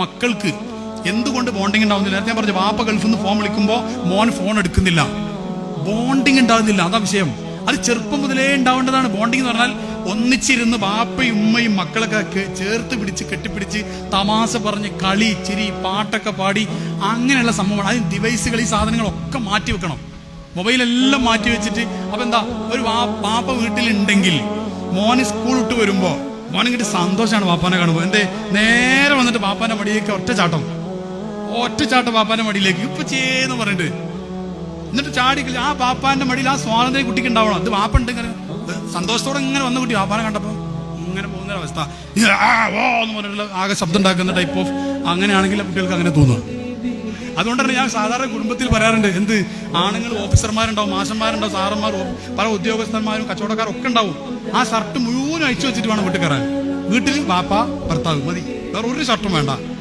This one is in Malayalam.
മക്കൾക്ക് എന്തുകൊണ്ട് ബോണ്ടിങ് ഉണ്ടാവുന്നില്ല? നേരത്തെ ഞാൻ പറഞ്ഞു, വാപ്പ ഗൾഫിൽ നിന്ന് ഫോൺ വിളിക്കുമ്പോൾ മോൻ ഫോൺ എടുക്കുന്നില്ല, ബോണ്ടിങ് ഉണ്ടാകുന്നില്ല. അതാ വിഷയം. അത് ചെറുപ്പം മുതലേ ഉണ്ടാവേണ്ടതാണ്. ബോണ്ടിങ് എന്ന് പറഞ്ഞാൽ ഒന്നിച്ചിരുന്ന് വാപ്പയും ഉമ്മയും മക്കളൊക്കെ ചേർത്ത് പിടിച്ച് കെട്ടിപ്പിടിച്ച് തമാശ പറഞ്ഞ് കളി ചിരി പാട്ടൊക്കെ പാടി അങ്ങനെയുള്ള സംഭവമാണ്. അതിന് ഡിവൈസുകൾ, ഈ സാധനങ്ങളൊക്കെ മാറ്റി വെക്കണം. മൊബൈലെല്ലാം മാറ്റി വെച്ചിട്ട് അപ്പൊ എന്താ, ഒരു വാപ്പ വീട്ടിലുണ്ടെങ്കിൽ മോന് സ്കൂൾ വിട്ട് വരുമ്പോ മോനിങ്ങിട്ട് സന്തോഷമാണ് വാപ്പാനെ കാണുമ്പോൾ. എന്തേ, നേരെ വന്നിട്ട് വാപ്പാന്റെ മടിയിലേക്ക് ഒറ്റച്ചാട്ടം വാപ്പാന്റെ മടിയിലേക്ക് ഇപ്പൊ ചെയ്യെന്ന് പറഞ്ഞിട്ട് എന്നിട്ട് ചാടി ആ വാപ്പാന്റെ മടിയിൽ ആ സ്വാതന്ത്ര്യം കുട്ടിക്ക് ഉണ്ടാവണം. അത് വാപ്പ ഉണ്ട് ഇങ്ങനെ സന്തോഷത്തോടെ ഇങ്ങനെ വന്ന കുട്ടി വാപ്പാനെ കണ്ടപ്പോ ഇങ്ങനെ പോകുന്ന അവസ്ഥ, എന്ന് പറഞ്ഞിട്ടുള്ള ആകെ ശബ്ദം ഉണ്ടാക്കുന്ന ടൈപ്പ് ഓഫ്, അങ്ങനെയാണെങ്കിൽ കുട്ടികൾക്ക് അങ്ങനെ തോന്നുന്നു. അതുകൊണ്ടാണ് ഞാൻ സാധാരണ കുടുംബത്തിൽ പറയാറുണ്ട്, എന്ത് ആണുങ്ങൾ ഓഫീസർമാരുണ്ടാവും, മാഷന്മാരുണ്ടാവും, സാറന്മാർ, പല ഉദ്യോഗസ്ഥന്മാരും കച്ചവടക്കാരും ഒക്കെ ഉണ്ടാവും. ആ ഷർട്ട് മുഴുവൻ അയച്ചു വെച്ചിട്ട് വേണം വീട്ടിൽ കയറാൻ. വീട്ടിൽ വാപ്പ ഭർത്താവ് മതി, വേറെ ഒരു ഷർട്ടും വേണ്ട.